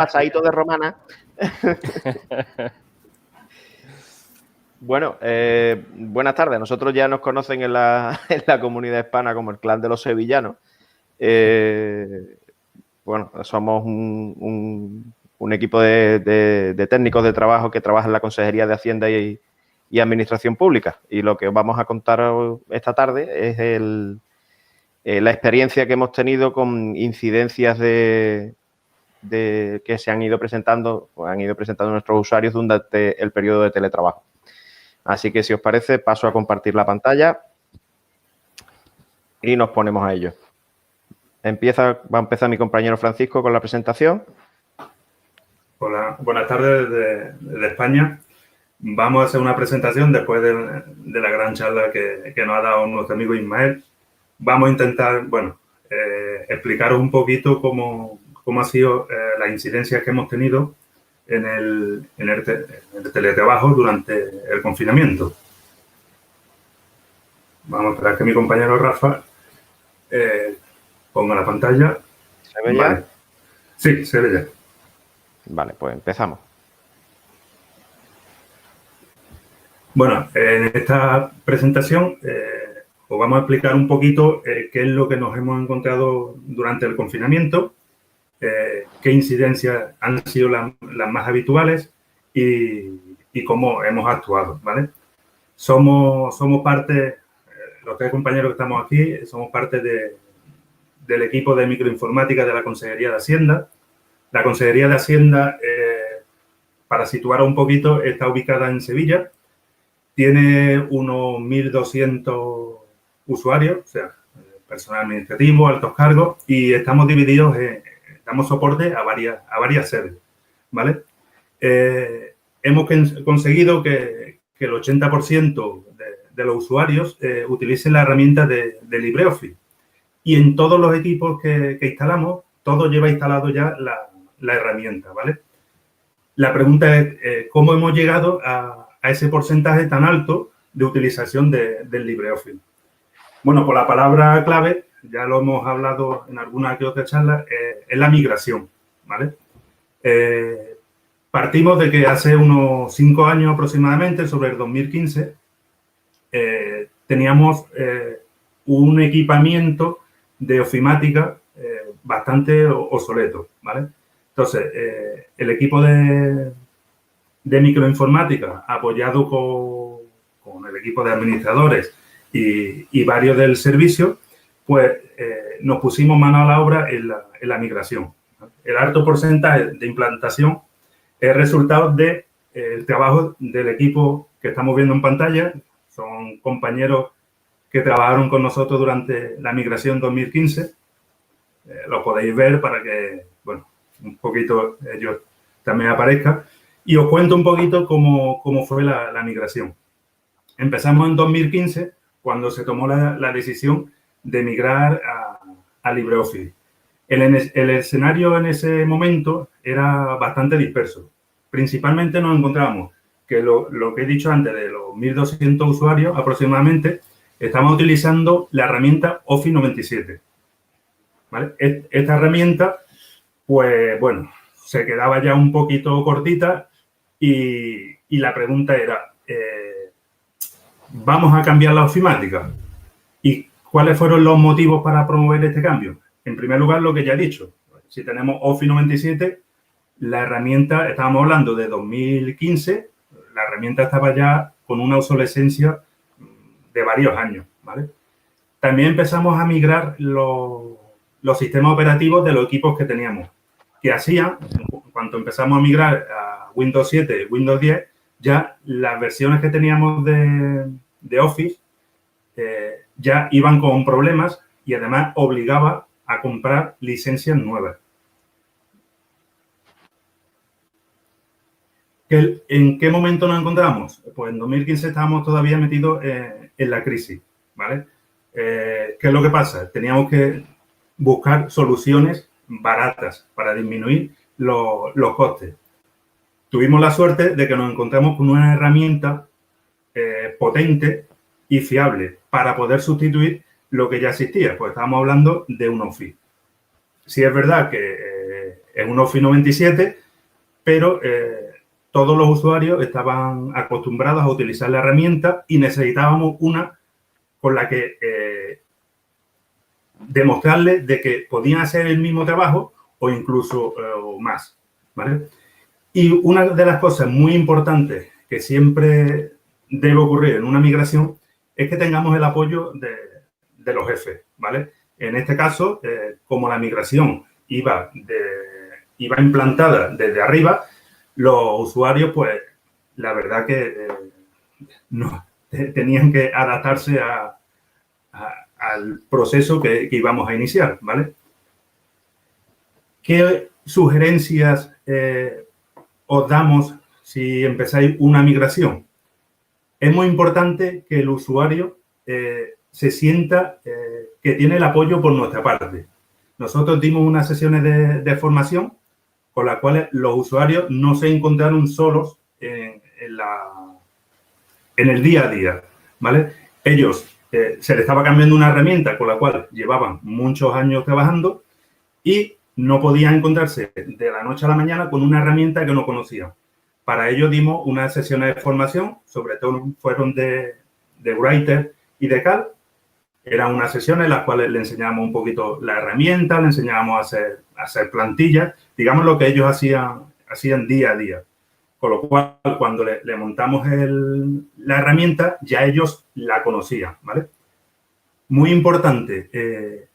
pasadito de romana. Bueno, buenas tardes. Nosotros ya nos conocen en la comunidad hispana como el clan de los sevillanos. Bueno, somos un equipo de técnicos de trabajo que trabaja en la Consejería de Hacienda y Administración Pública. Y lo que os vamos a contar esta tarde es la experiencia que hemos tenido con incidencias que se han ido presentando nuestros usuarios durante el periodo de teletrabajo. Así que, si os parece, paso a compartir la pantalla y nos ponemos a ello. Va a empezar mi compañero Francisco con la presentación. Hola, buenas tardes desde España. Vamos a hacer una presentación después de la gran charla que nos ha dado nuestro amigo Ismael. Vamos a intentar, explicaros un poquito cómo ha sido las incidencias que hemos tenido en el teletrabajo durante el confinamiento. Vamos a esperar que mi compañero Rafa ponga la pantalla. ¿Se ve ya? Sí, se ve ya. Vale, pues empezamos. Bueno, en esta presentación os vamos a explicar un poquito qué es lo que nos hemos encontrado durante el confinamiento, qué incidencias han sido las más habituales y cómo hemos actuado, ¿vale? Somos parte, los tres compañeros que estamos aquí, somos parte del equipo de microinformática de la Consejería de Hacienda. La Consejería de Hacienda, para situar un poquito, está ubicada en Sevilla. Tiene unos 1.200 usuarios, o sea, personal administrativo, altos cargos, y estamos divididos, damos soporte a varias sedes, ¿vale? Hemos conseguido que el 80% de los usuarios utilicen la herramienta de LibreOffice. Y en todos los equipos que instalamos, todo lleva instalado ya la herramienta, ¿vale? La pregunta es, ¿cómo hemos llegado a ese porcentaje tan alto de utilización del LibreOffice? Bueno, por la palabra clave, ya lo hemos hablado en alguna que otra charla, es la migración, ¿vale? Partimos de que hace unos 5 años aproximadamente, sobre el 2015, teníamos un equipamiento de ofimática bastante obsoleto, ¿vale? Entonces, el equipo de microinformática, apoyado con el equipo de administradores y varios del servicio, pues nos pusimos mano a la obra en la migración. El alto porcentaje de implantación es resultado del trabajo del equipo que estamos viendo en pantalla. Son compañeros que trabajaron con nosotros durante la migración 2015. Lo podéis ver para que, bueno, un poquito ellos también aparezcan. Y os cuento un poquito cómo fue la migración. Empezamos en 2015, cuando se tomó la decisión de migrar a LibreOffice. El escenario en ese momento era bastante disperso. Principalmente nos encontramos que lo que he dicho antes, de los 1.200 usuarios aproximadamente, estamos utilizando la herramienta Office 97. ¿Vale? Esta herramienta, pues bueno, se quedaba ya un poquito cortita y la pregunta era, ¿vamos a cambiar la ofimática? ¿Y cuáles fueron los motivos para promover este cambio? En primer lugar, lo que ya he dicho. Si tenemos Office 97, la herramienta, estábamos hablando de 2015, la herramienta estaba ya con una obsolescencia de varios años, ¿vale? También empezamos a migrar los sistemas operativos de los equipos que teníamos. Que hacían, cuando empezamos a migrar a Windows 7 y Windows 10, ya las versiones que teníamos de Office ya iban con problemas y además obligaba a comprar licencias nuevas. ¿En qué momento nos encontramos? Pues en 2015 estábamos todavía metidos en la crisis, ¿vale? ¿Qué es lo que pasa? Teníamos que buscar soluciones baratas para disminuir los costes. Tuvimos la suerte de que nos encontramos con una herramienta potente y fiable para poder sustituir lo que ya existía. Pues estábamos hablando de un Office. Sí es verdad que en un Office 97, pero todos los usuarios estaban acostumbrados a utilizar la herramienta y necesitábamos una con la que demostrarles de que podían hacer el mismo trabajo o incluso más, ¿vale? Y una de las cosas muy importantes que siempre debe ocurrir en una migración es que tengamos el apoyo de los jefes, ¿vale? En este caso, como la migración iba implantada desde arriba, los usuarios, pues, la verdad que no, tenían que adaptarse al proceso que íbamos a iniciar, ¿vale? ¿Qué sugerencias os damos si empezáis una migración? Es muy importante que el usuario se sienta que tiene el apoyo por nuestra parte. Nosotros dimos unas sesiones de formación con las cuales los usuarios no se encontraron solos en el día a día, ¿vale? Ellos se les estaba cambiando una herramienta con la cual llevaban muchos años trabajando y no podían encontrarse de la noche a la mañana con una herramienta que no conocían. Para ello dimos unas sesiones de formación, sobre todo fueron de Writer y de Cal. Eran unas sesiones en las cuales le enseñábamos un poquito la herramienta, le enseñábamos a hacer plantillas, digamos lo que ellos hacían día a día. Con lo cual, cuando le montamos la herramienta, ya ellos la conocían, ¿vale? Muy importante,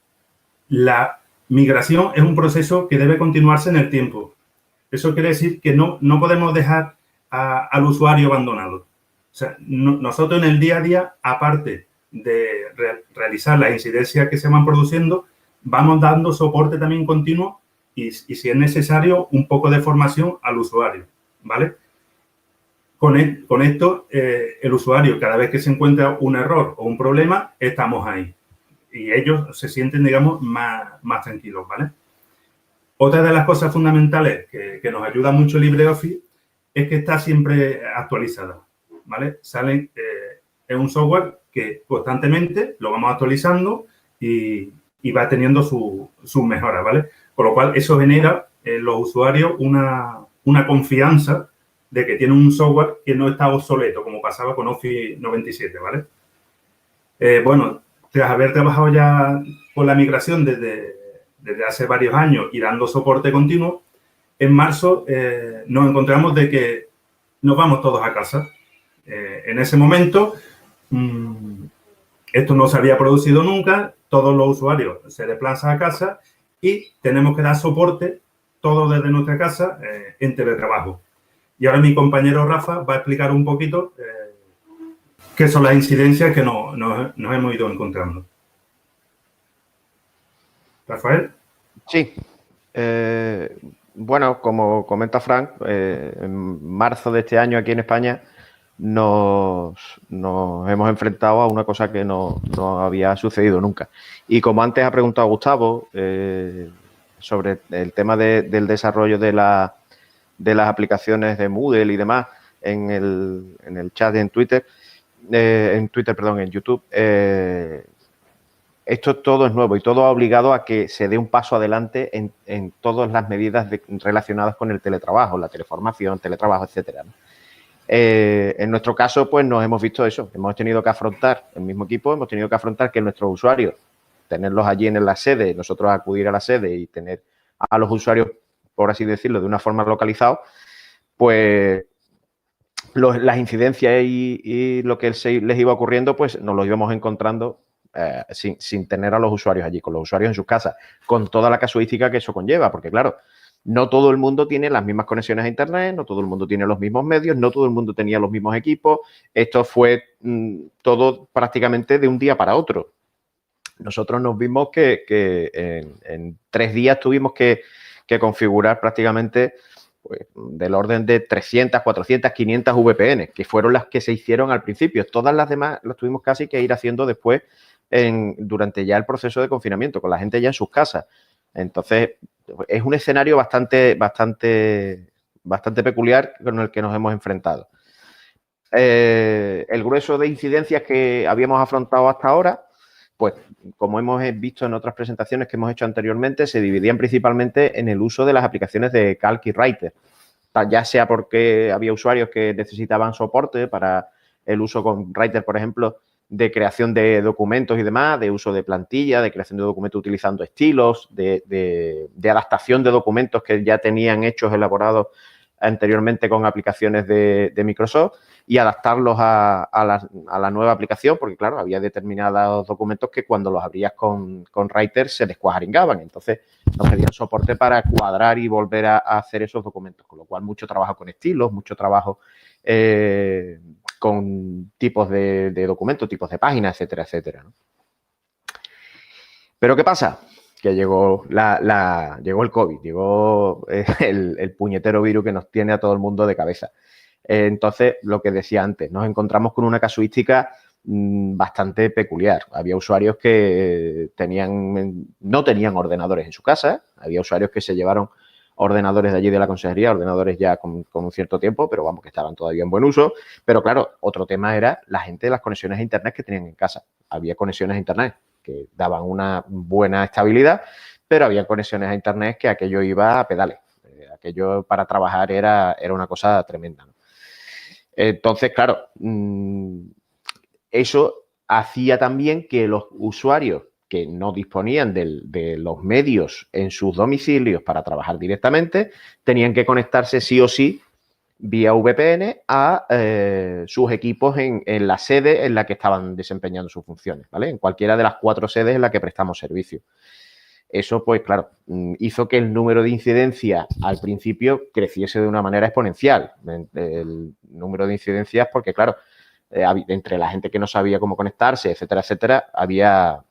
la migración es un proceso que debe continuarse en el tiempo. Eso quiere decir que no podemos dejar al usuario abandonado. O sea, nosotros en el día a día, aparte de realizar las incidencias que se van produciendo, vamos dando soporte también continuo y si es necesario, un poco de formación al usuario, ¿vale? Con esto, el usuario, cada vez que se encuentra un error o un problema, estamos ahí. Y ellos se sienten, digamos, más tranquilos, ¿vale? Otra de las cosas fundamentales que nos ayuda mucho LibreOffice es que está siempre actualizada, ¿vale? Es un software que constantemente lo vamos actualizando y va teniendo sus mejoras, ¿vale? Con lo cual, eso genera en los usuarios una confianza de que tiene un software que no está obsoleto, como pasaba con Office 97, ¿vale? Bueno, tras haber trabajado ya con la migración desde hace varios años y dando soporte continuo, en marzo nos encontramos de que nos vamos todos a casa. En ese momento, esto no se había producido nunca, todos los usuarios se desplazan a casa y tenemos que dar soporte todo desde nuestra casa en teletrabajo. Y ahora mi compañero Rafa va a explicar un poquito qué son las incidencias que nos hemos ido encontrando. Rafael. Sí. Bueno, como comenta Frank, en marzo de este año aquí en España nos hemos enfrentado a una cosa que no había sucedido nunca. Y como antes ha preguntado Gustavo sobre el tema del desarrollo de las aplicaciones de Moodle y demás en el chat en Twitter, en YouTube, esto todo es nuevo y todo ha obligado a que se dé un paso adelante en todas las medidas relacionadas con el teletrabajo, la teleformación, teletrabajo, etcétera, ¿no? En nuestro caso, pues nos hemos visto eso. Hemos tenido que afrontar, el mismo equipo, hemos tenido que afrontar que nuestros usuarios, tenerlos allí en la sede, nosotros acudir a la sede y tener a los usuarios, por así decirlo, de una forma localizada, pues las incidencias y lo que les iba ocurriendo, pues nos lo íbamos encontrando sin tener a los usuarios allí, con los usuarios en sus casas, con toda la casuística que eso conlleva, porque claro, no todo el mundo tiene las mismas conexiones a Internet, no todo el mundo tiene los mismos medios, no todo el mundo tenía los mismos equipos. Esto fue todo prácticamente de un día para otro. Nosotros nos vimos que en 3 días tuvimos que configurar prácticamente pues, del orden de 300, 400, 500 VPN, que fueron las que se hicieron al principio. Todas las demás las tuvimos casi que ir haciendo después durante ya el proceso de confinamiento, con la gente ya en sus casas. Entonces, es un escenario bastante peculiar con el que nos hemos enfrentado. El grueso de incidencias que habíamos afrontado hasta ahora pues como hemos visto en otras presentaciones que hemos hecho anteriormente, se dividían principalmente en el uso de las aplicaciones de Calc y Writer, ya sea porque había usuarios que necesitaban soporte para el uso con Writer, por ejemplo, de creación de documentos y demás, de uso de plantilla, de creación de documentos utilizando estilos, de adaptación de documentos que ya tenían hechos elaborados anteriormente con aplicaciones de Microsoft y adaptarlos a la nueva aplicación, porque claro, había determinados documentos que cuando los abrías con Writer se descuajaringaban, entonces nos pedían soporte para cuadrar y volver a hacer esos documentos, con lo cual mucho trabajo con estilos, mucho trabajo con tipos de documentos, tipos de páginas, etcétera, etcétera, ¿no? Pero ¿qué pasa? Que llegó llegó el COVID, llegó el puñetero virus que nos tiene a todo el mundo de cabeza. Entonces, lo que decía antes, nos encontramos con una casuística bastante peculiar. Había usuarios que no tenían ordenadores en su casa, había usuarios que se llevaron ordenadores de allí de la consejería, ordenadores ya con un cierto tiempo, pero vamos, que estaban todavía en buen uso. Pero claro, otro tema era la gente de las conexiones a Internet que tenían en casa. Había conexiones a Internet que daban una buena estabilidad, pero había conexiones a Internet que aquello iba a pedales. Aquello para trabajar era una cosa tremenda, ¿no? Entonces, claro, eso hacía también que los usuarios que no disponían de los medios en sus domicilios para trabajar directamente, tenían que conectarse sí o sí vía VPN a sus equipos en la sede en la que estaban desempeñando sus funciones, ¿vale? En cualquiera de las 4 sedes en las que prestamos servicio. Eso, pues, claro, hizo que el número de incidencias al principio creciese de una manera exponencial. El número de incidencias porque, claro, entre la gente que no sabía cómo conectarse, etcétera, etcétera, había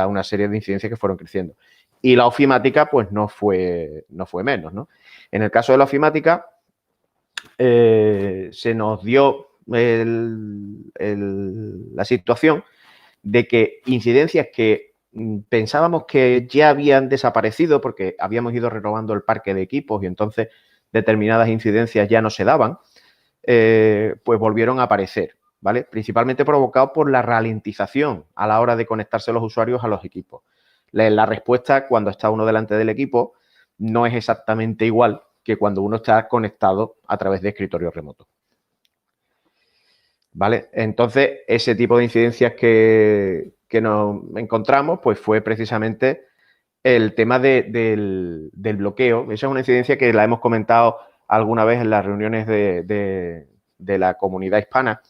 una serie de incidencias que fueron creciendo. Y la ofimática, pues, no fue menos, ¿no? En el caso de la ofimática, se nos dio la situación de que incidencias que pensábamos que ya habían desaparecido porque habíamos ido renovando el parque de equipos y entonces determinadas incidencias ya no se daban, pues volvieron a aparecer, ¿vale? Principalmente provocado por la ralentización a la hora de conectarse los usuarios a los equipos. La respuesta cuando está uno delante del equipo no es exactamente igual que cuando uno está conectado a través de escritorio remoto. ¿Vale? Entonces, ese tipo de incidencias que nos encontramos, pues fue precisamente el tema del bloqueo. Esa es una incidencia que la hemos comentado alguna vez en las reuniones de la comunidad hispana,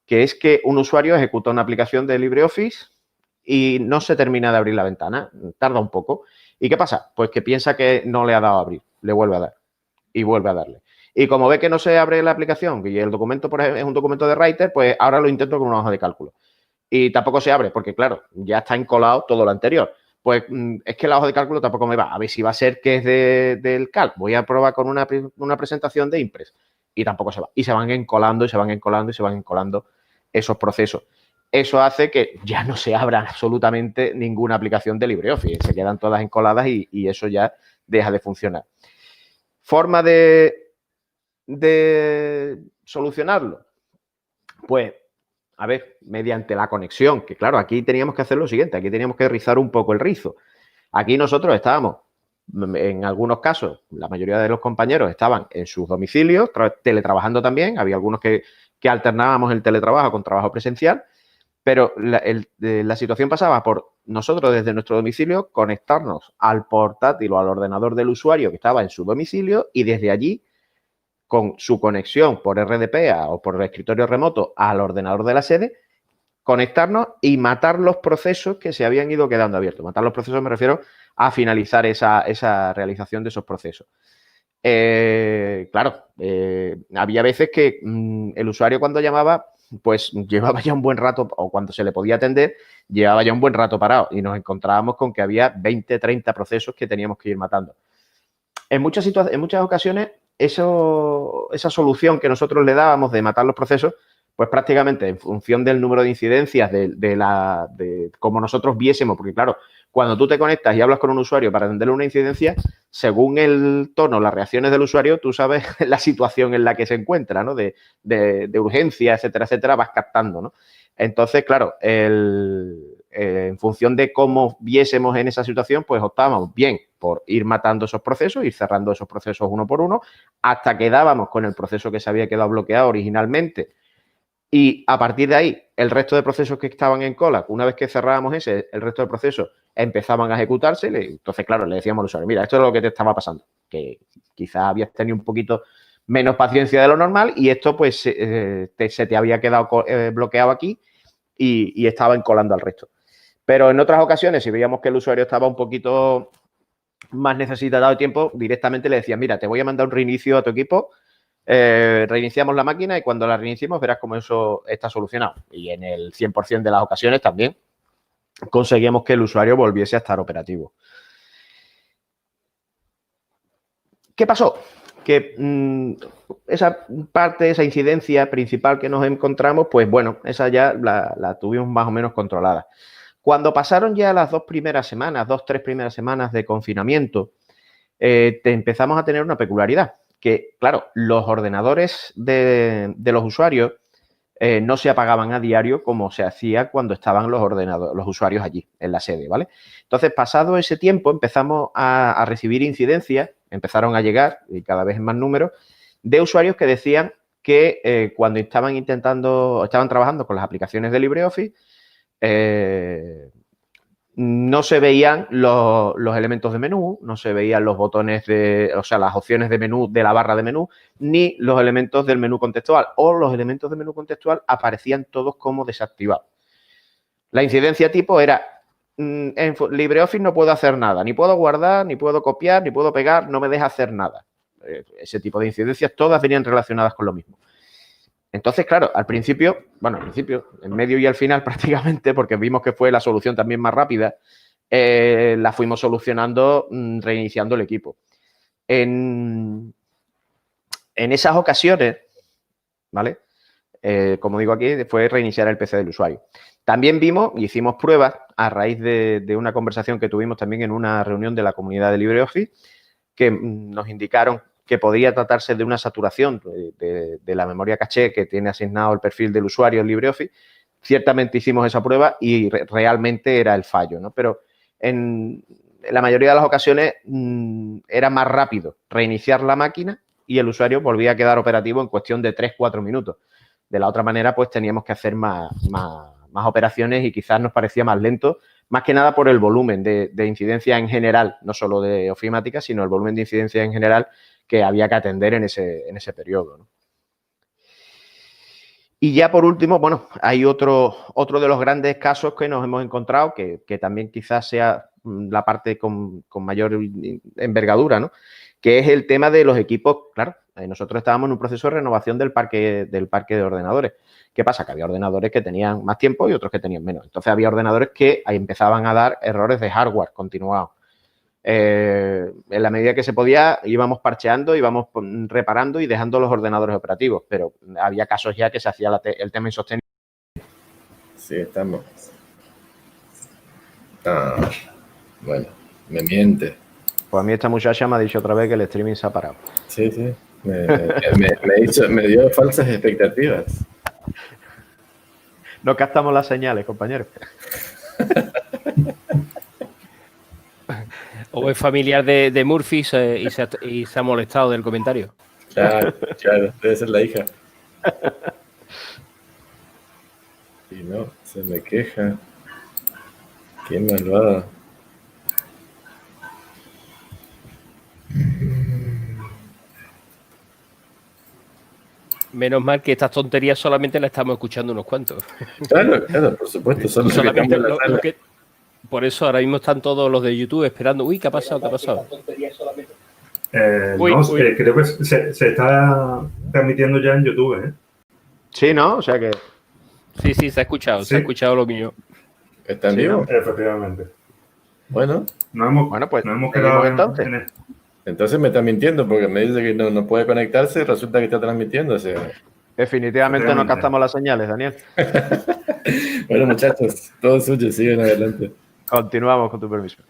que es que un usuario ejecuta una aplicación de LibreOffice y no se termina de abrir la ventana, tarda un poco. ¿Y qué pasa? Pues que piensa que no le ha dado a abrir, le vuelve a dar y vuelve a darle. Y como ve que no se abre la aplicación y el documento, por ejemplo, es un documento de Writer, pues ahora lo intento con una hoja de cálculo. Y tampoco se abre porque, claro, ya está encolado todo lo anterior. Pues es que la hoja de cálculo tampoco me va. A ver si va a ser que es del Calc. Voy a probar con una presentación de Impress. Y tampoco se va. Y se van encolando y se van encolando y se van encolando esos procesos. Eso hace que ya no se abra absolutamente ninguna aplicación de LibreOffice. Se quedan todas encoladas y eso ya deja de funcionar. Forma de solucionarlo. Pues, a ver, mediante la conexión, que claro, aquí teníamos que hacer lo siguiente, aquí teníamos que rizar un poco el rizo. Aquí nosotros estábamos, en algunos casos, la mayoría de los compañeros estaban en sus domicilios, teletrabajando también, había algunos que alternábamos el teletrabajo con trabajo presencial, pero la situación pasaba por nosotros desde nuestro domicilio conectarnos al portátil o al ordenador del usuario que estaba en su domicilio y desde allí, con su conexión por RDP o por el escritorio remoto al ordenador de la sede, conectarnos y matar los procesos que se habían ido quedando abiertos. Matar los procesos me refiero a finalizar esa realización de esos procesos. Claro, había veces que el usuario cuando llamaba, pues llevaba ya un buen rato, o cuando se le podía atender, llevaba ya un buen rato parado y nos encontrábamos con que había 20, 30 procesos que teníamos que ir matando. En muchas ocasiones, esa solución que nosotros le dábamos de matar los procesos, pues prácticamente en función del número de incidencias, de cómo nosotros viésemos, porque claro, cuando tú te conectas y hablas con un usuario para atenderle una incidencia, según el tono, las reacciones del usuario, tú sabes la situación en la que se encuentra, ¿no? De urgencia, etcétera, etcétera, vas captando, ¿no? Entonces, claro, el en función de cómo viésemos en esa situación, pues optábamos bien por ir matando esos procesos, ir cerrando esos procesos uno por uno, hasta que dábamos con el proceso que se había quedado bloqueado originalmente. Y a partir de ahí, el resto de procesos que estaban en cola, una vez que cerrábamos ese, el resto de procesos empezaban a ejecutarse. Entonces, claro, le decíamos al usuario, mira, esto es lo que te estaba pasando, que quizás habías tenido un poquito menos paciencia de lo normal y esto pues se te había quedado bloqueado aquí y estaban colando al resto. Pero en otras ocasiones, si veíamos que el usuario estaba un poquito más necesitado de tiempo, directamente le decías, mira, te voy a mandar un reinicio a tu equipo, reiniciamos la máquina y cuando la reiniciemos verás cómo eso está solucionado. Y en el 100% de las ocasiones también conseguíamos que el usuario volviese a estar operativo. ¿Qué pasó? Que esa parte, esa incidencia principal que nos encontramos, pues bueno, esa ya la tuvimos más o menos controlada. Cuando pasaron ya las 2 primeras semanas, 2-3 primeras semanas de confinamiento, empezamos a tener una peculiaridad, que claro, los ordenadores de los usuarios no se apagaban a diario como se hacía cuando estaban los usuarios allí, en la sede, ¿vale? Entonces, pasado ese tiempo, empezamos a recibir incidencias, empezaron a llegar, y cada vez en más números, de usuarios que decían que cuando estaban trabajando con las aplicaciones de LibreOffice, no se veían los elementos de menú, no se veían los botones las opciones de menú de la barra de menú, ni los elementos del menú contextual, o los elementos del menú contextual aparecían todos como desactivados. La incidencia tipo era, en LibreOffice no puedo hacer nada, ni puedo guardar, ni puedo copiar, ni puedo pegar, no me deja hacer nada. Ese tipo de incidencias todas venían relacionadas con lo mismo. Entonces, claro, al principio, en medio y al final prácticamente, porque vimos que fue la solución también más rápida, la fuimos solucionando reiniciando el equipo. En esas ocasiones, ¿vale? Como digo aquí, fue reiniciar el PC del usuario. También vimos y hicimos pruebas a raíz de una conversación que tuvimos también en una reunión de la comunidad de LibreOffice, que nos indicaron que podría tratarse de una saturación de la memoria caché que tiene asignado el perfil del usuario en LibreOffice. Ciertamente hicimos esa prueba y realmente era el fallo, ¿no? Pero en la mayoría de las ocasiones era más rápido reiniciar la máquina y el usuario volvía a quedar operativo en cuestión de 3-4 minutos. De la otra manera, pues teníamos que hacer más operaciones y quizás nos parecía más lento, más que nada por el volumen de incidencia en general, no solo de ofimática, sino el volumen de incidencia en general que había que atender en ese periodo, ¿no? Y ya por último, bueno, hay otro de los grandes casos que nos hemos encontrado, que también quizás sea la parte con mayor envergadura, ¿no? Que es el tema de los equipos. Claro, nosotros estábamos en un proceso de renovación del parque de ordenadores. ¿Qué pasa? Que había ordenadores que tenían más tiempo y otros que tenían menos. Entonces había ordenadores que empezaban a dar errores de hardware continuados. En la medida que se podía, íbamos parcheando, íbamos reparando y dejando los ordenadores operativos, pero había casos ya que se hacía el tema insostenible. Sí, estamos. Ah, bueno, me miente. Pues a mí esta muchacha me ha dicho otra vez que el streaming se ha parado. Sí, me dio falsas expectativas. No captamos las señales, compañero. O es familiar de Murphy y se ha molestado del comentario. Claro, debe ser la hija. Y no, se me queja. Qué malvada. Menos mal que estas tonterías solamente las estamos escuchando unos cuantos. Claro, por supuesto. Solamente por eso ahora mismo están todos los de YouTube esperando. Uy, ¿qué ha pasado? ¿Qué ha pasado? Creo que se está transmitiendo ya en YouTube, ¿eh? Sí, ¿no? O sea que... Sí, se ha escuchado. Sí. Se ha escuchado lo mío. ¿Está en vivo? Efectivamente. Bueno. No hemos quedado entonces. Entonces me está mintiendo porque me dice que no puede conectarse y resulta que está transmitiendo. O sea. Definitivamente no captamos las señales, Daniel. Bueno, muchachos, todo suyo, siguen adelante. Continuamos con tu permiso.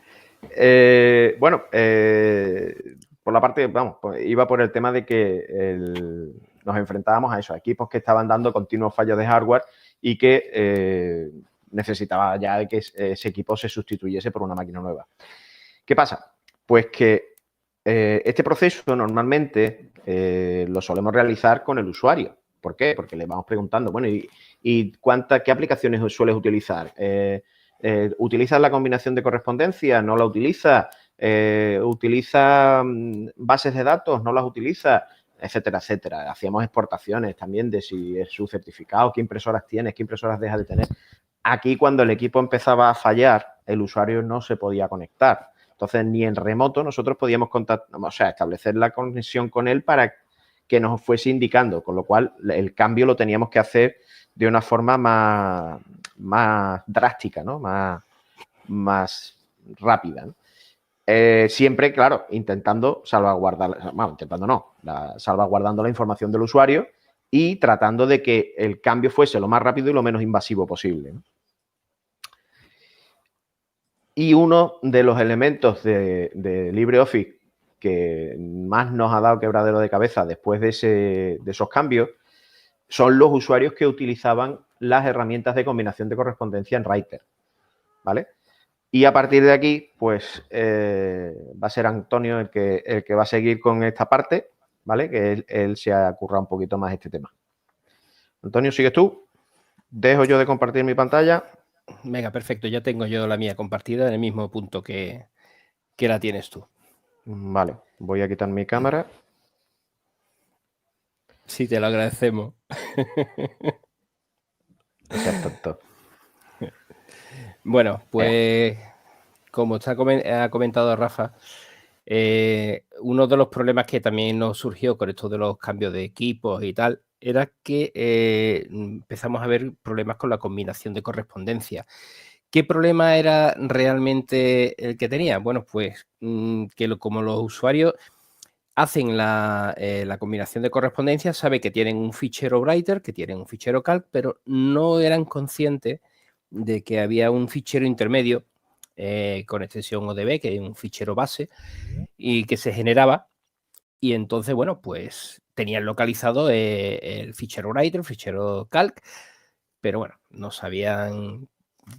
Por la parte, iba por el tema de que nos enfrentábamos a esos equipos que estaban dando continuos fallos de hardware y que necesitaba ya de que ese equipo se sustituyese por una máquina nueva. ¿Qué pasa? Pues que este proceso normalmente lo solemos realizar con el usuario. ¿Por qué? Porque le vamos preguntando, bueno, ¿y qué aplicaciones sueles utilizar? ¿Utilizas la combinación de correspondencia? ¿No la utilizas? ¿Utiliza bases de datos? ¿No las utiliza? Etcétera, etcétera. Hacíamos exportaciones también de si es su certificado, qué impresoras tienes, qué impresoras dejas de tener. Aquí, cuando el equipo empezaba a fallar, el usuario no se podía conectar. Entonces, ni en remoto nosotros podíamos establecer la conexión con él para que nos fuese indicando, con lo cual el cambio lo teníamos que hacer de una forma más drástica, ¿no? Más rápida, ¿no? Siempre, claro, intentando salvaguardar, salvaguardando la información del usuario y tratando de que el cambio fuese lo más rápido y lo menos invasivo posible, ¿no? Y uno de los elementos de LibreOffice que más nos ha dado quebradero de cabeza después de esos cambios son los usuarios que utilizaban las herramientas de combinación de correspondencia en Writer, ¿vale? Y a partir de aquí, pues va a ser Antonio el que va a seguir con esta parte, ¿vale? Que él se ha currado un poquito más este tema. Antonio, ¿sigues tú? Dejo yo de compartir mi pantalla. Venga, perfecto. Ya tengo yo la mía compartida en el mismo punto que la tienes tú. Vale, voy a quitar mi cámara. Sí, te lo agradecemos. Exacto. Bueno, pues como ha comentado Rafa, uno de los problemas que también nos surgió con esto de los cambios de equipos y tal, era que empezamos a ver problemas con la combinación de correspondencia. ¿Qué problema era realmente el que tenía? Bueno, pues como los usuarios hacen la combinación de correspondencia, sabe que tienen un fichero Writer, que tienen un fichero Calc, pero no eran conscientes de que había un fichero intermedio con extensión ODB, que es un fichero base, y que se generaba. Y entonces, bueno, pues tenían localizado el fichero Writer, el fichero Calc, pero bueno, no sabían,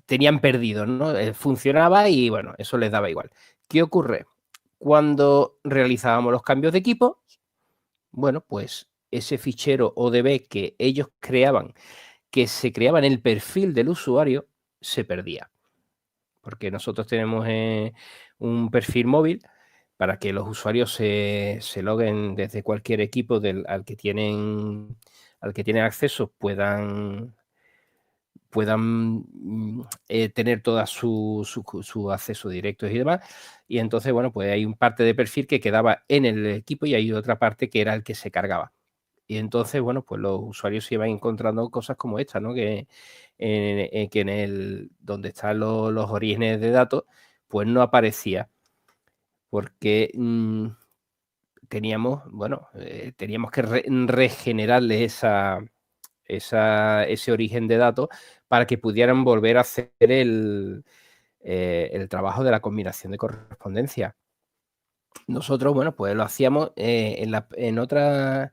tenían perdido, ¿no? Funcionaba y bueno, eso les daba igual. ¿Qué ocurre? Cuando realizábamos los cambios de equipo, bueno, pues ese fichero ODB que ellos creaban, que se creaba en el perfil del usuario, se perdía. Porque nosotros tenemos un perfil móvil para que los usuarios se loguen desde cualquier equipo al que tienen acceso, puedan tener todo su acceso directo y demás. Y entonces, bueno, pues hay un parte de perfil que quedaba en el equipo y hay otra parte que era el que se cargaba. Y entonces, bueno, pues los usuarios se iban encontrando cosas como esta, ¿no? Que donde están los orígenes de datos, pues no aparecía. Porque teníamos que regenerarle ese origen de datos para que pudieran volver a hacer el trabajo de la combinación de correspondencia. Nosotros, bueno, pues lo hacíamos en otras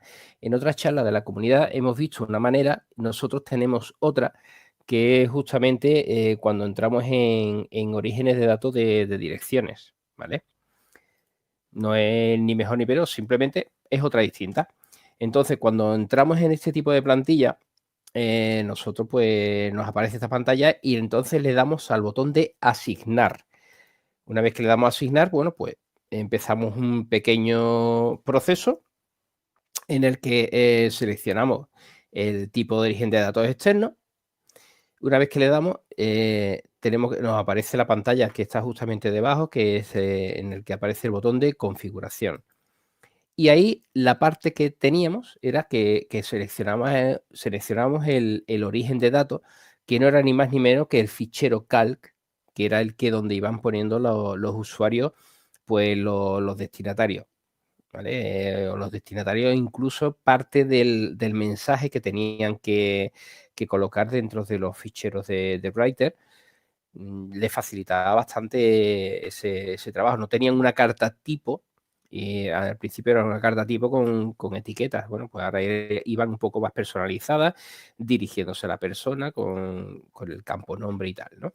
charlas de la comunidad. Hemos visto una manera, nosotros tenemos otra, que es justamente cuando entramos en orígenes de datos de direcciones, ¿vale? No es ni mejor ni peor, simplemente es otra distinta. Entonces, cuando entramos en este tipo de plantilla, nosotros pues nos aparece esta pantalla y entonces le damos al botón de asignar. Una vez que le damos a asignar, bueno, pues empezamos un pequeño proceso en el que seleccionamos el tipo de origen de datos externos. Una vez que le damos, nos aparece la pantalla que está justamente debajo, que es en el que aparece el botón de configuración. Y ahí la parte que teníamos era que seleccionamos el origen de datos, que no era ni más ni menos que el fichero calc, que era el que donde iban poniendo los usuarios, pues los destinatarios, ¿vale? O los destinatarios, incluso parte del mensaje que tenían que colocar dentro de los ficheros de Writer. Le facilitaba bastante ese trabajo. No tenían una carta tipo Y al principio era una carta tipo con etiquetas. Bueno, pues ahora iban un poco más personalizadas, dirigiéndose a la persona con el campo nombre y tal, ¿no?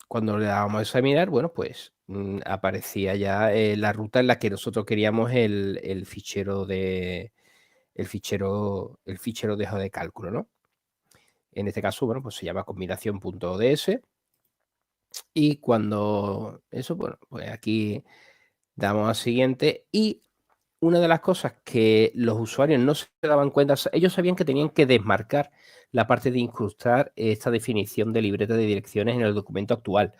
Cuando le dábamos a examinar, bueno, pues aparecía ya la ruta en la que nosotros queríamos el fichero de hoja de cálculo, ¿no? En este caso, bueno, pues se llama combinación.ods. Y cuando eso, bueno, pues aquí damos a siguiente. Y una de las cosas que los usuarios no se daban cuenta, ellos sabían que tenían que desmarcar la parte de incrustar esta definición de libreta de direcciones en el documento actual,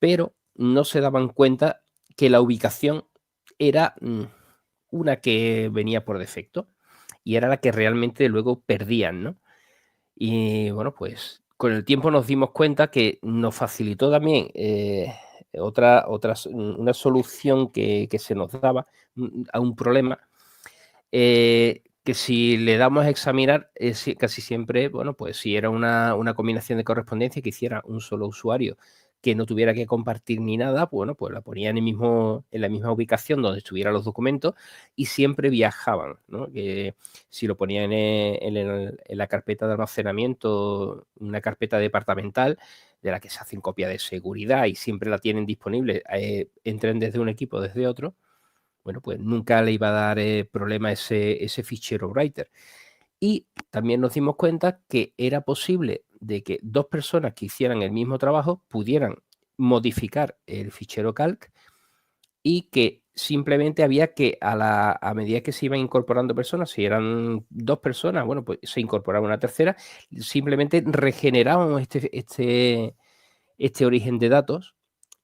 pero no se daban cuenta que la ubicación era una que venía por defecto y era la que realmente luego perdían, ¿no? Y bueno, pues con el tiempo nos dimos cuenta que nos facilitó también una solución que se nos daba a un problema, que si le damos a examinar, casi siempre, bueno, pues si era una combinación de correspondencia que hiciera un solo usuario que no tuviera que compartir ni nada, bueno, pues la ponía en la misma ubicación donde estuvieran los documentos y siempre viajaban, ¿no? Que si lo ponían en la carpeta de almacenamiento, una carpeta departamental de la que se hacen copia de seguridad y siempre la tienen disponible, entren desde un equipo, desde otro, bueno, pues nunca le iba a dar problema ese fichero writer. Y también nos dimos cuenta que era posible de que dos personas que hicieran el mismo trabajo pudieran modificar el fichero calc y que simplemente había que, a medida que se iban incorporando personas, si eran dos personas, bueno, pues se incorporaba una tercera, simplemente regenerábamos este origen de datos,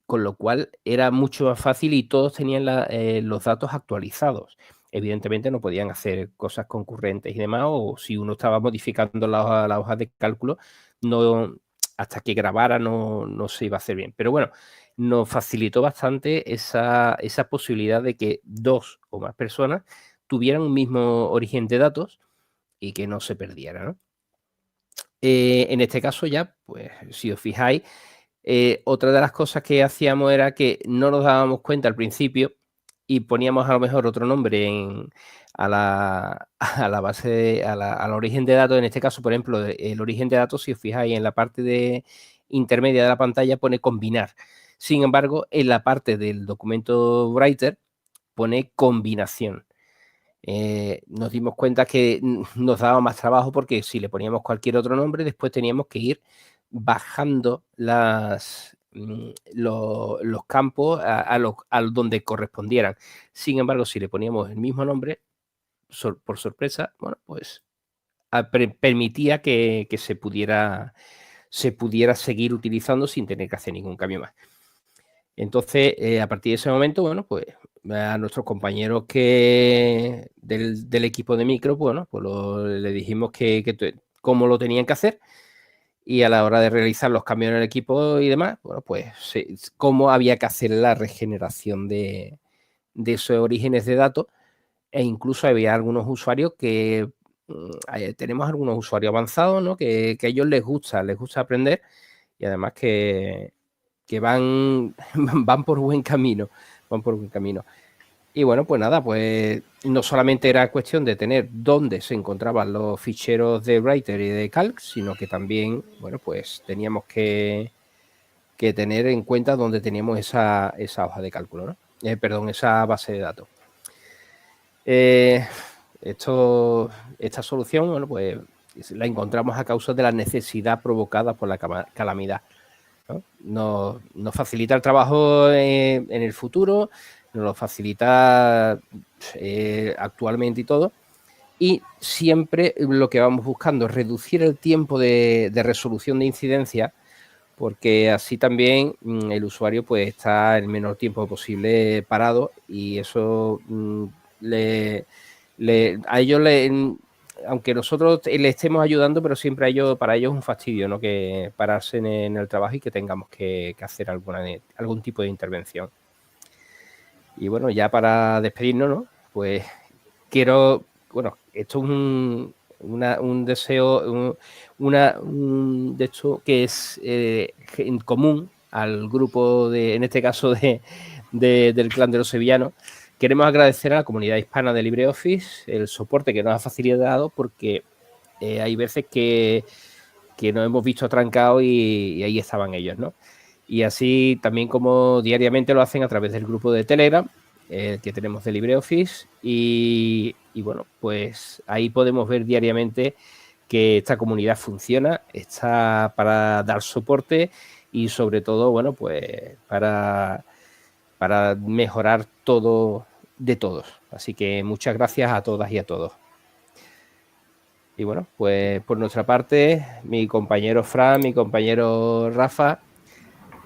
con lo cual era mucho más fácil y todos tenían los datos actualizados. Evidentemente no podían hacer cosas concurrentes y demás, o si uno estaba modificando la hoja de cálculo, no, hasta que grabara no se iba a hacer bien. Pero bueno, nos facilitó bastante esa posibilidad de que dos o más personas tuvieran un mismo origen de datos y que no se perdiera, ¿no? En este caso ya, pues si os fijáis, otra de las cosas que hacíamos era que no nos dábamos cuenta al principio y poníamos a lo mejor otro nombre a la base, al origen de datos. En este caso, por ejemplo, el origen de datos, si os fijáis en la parte intermedia de la pantalla pone combinar. Sin embargo, en la parte del documento writer pone combinación. Nos dimos cuenta que nos daba más trabajo porque si le poníamos cualquier otro nombre, después teníamos que ir bajando los campos a donde correspondieran. Sin embargo, si le poníamos el mismo nombre, por sorpresa, bueno, pues permitía que se pudiera seguir utilizando sin tener que hacer ningún cambio más. Entonces, a partir de ese momento, bueno, pues a nuestros compañeros del equipo de micro, bueno, pues le dijimos cómo lo tenían que hacer y a la hora de realizar los cambios en el equipo y demás, bueno, pues cómo había que hacer la regeneración de esos orígenes de datos, e incluso había algunos usuarios tenemos algunos usuarios avanzados, ¿no? Que a ellos les gusta aprender y además que van por buen camino, Y bueno, pues nada, pues no solamente era cuestión de tener dónde se encontraban los ficheros de Writer y de Calc, sino que también, bueno, pues teníamos que tener en cuenta dónde teníamos esa hoja de cálculo, ¿no? Esa base de datos. Esta solución, bueno, pues la encontramos a causa de la necesidad provocada por la calamidad, ¿no? Nos facilita el trabajo en el futuro, nos lo facilita actualmente y todo, y siempre lo que vamos buscando es reducir el tiempo de resolución de incidencias, porque así también el usuario pues está el menor tiempo posible parado y eso a ellos aunque nosotros le estemos ayudando, pero siempre para ellos es un fastidio, ¿no? Que pararse en el trabajo y que tengamos que hacer algún tipo de intervención. Y bueno, ya para despedirnos, ¿no? Pues esto es un deseo, de hecho que es en común al grupo en este caso de del Clan de los Sevillanos, queremos agradecer a la comunidad hispana de LibreOffice el soporte que nos ha facilitado, porque hay veces que nos hemos visto trancados y ahí estaban ellos, ¿no? Y así también como diariamente lo hacen a través del grupo de Telegram que tenemos de LibreOffice y bueno, pues ahí podemos ver diariamente que esta comunidad funciona, está para dar soporte y sobre todo, bueno, pues para mejorar todo de todos. Así que muchas gracias a todas y a todos. Y bueno, pues por nuestra parte, mi compañero Fran, mi compañero Rafa,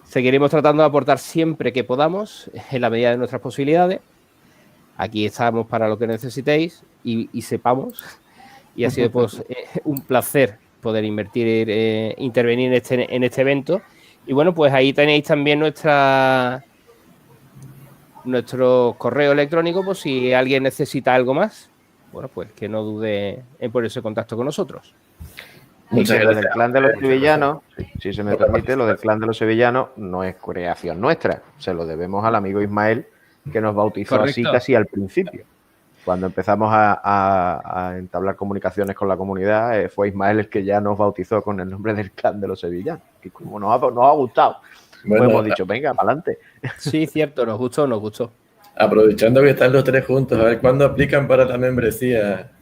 seguiremos tratando de aportar siempre que podamos, en la medida de nuestras posibilidades. Aquí estamos para lo que necesitéis y sepamos. Y ha sido pues, un placer poder intervenir en este evento. Y bueno, pues ahí tenéis también nuestro correo electrónico, por si alguien necesita algo más, bueno, pues que no dude en ponerse en contacto con nosotros. Muchas Lo gracias. del Clan de los Sevillanos, si se me permite, lo del Clan de los Sevillanos no es creación nuestra, se lo debemos al amigo Ismael, que nos bautizó así casi al principio. Cuando empezamos a entablar comunicaciones con la comunidad, fue Ismael el que ya nos bautizó con el nombre del Clan de los Sevillanos. Y como nos ha gustado, bueno, pues hemos dicho, venga, para adelante. Sí, cierto, nos gustó. Aprovechando que están los tres juntos, a ver cuándo aplican para la membresía.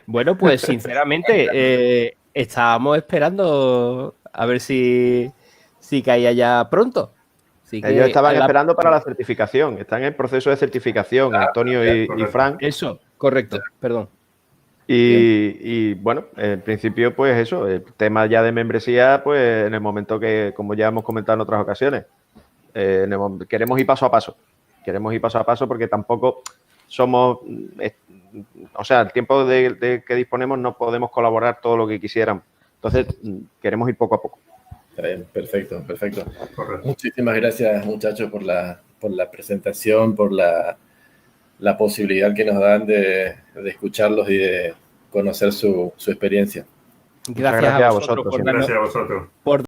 Bueno, pues sinceramente estábamos esperando a ver si caía ya pronto. Así que ellos estaban esperando para la certificación, están en proceso de certificación, Antonio y Fran. Eso, correcto, perdón. Y bueno, en principio, pues eso, el tema ya de membresía, pues en el momento que, como ya hemos comentado en otras ocasiones, queremos ir paso a paso. Queremos ir paso a paso porque tampoco somos, o sea, el tiempo de que disponemos no podemos colaborar todo lo que quisiéramos. Entonces, queremos ir poco a poco. Está bien, perfecto. Muchísimas gracias, muchachos, por la presentación, por la posibilidad que nos dan de escucharlos y de conocer su experiencia. Gracias a vosotros. Gracias a vosotros. Por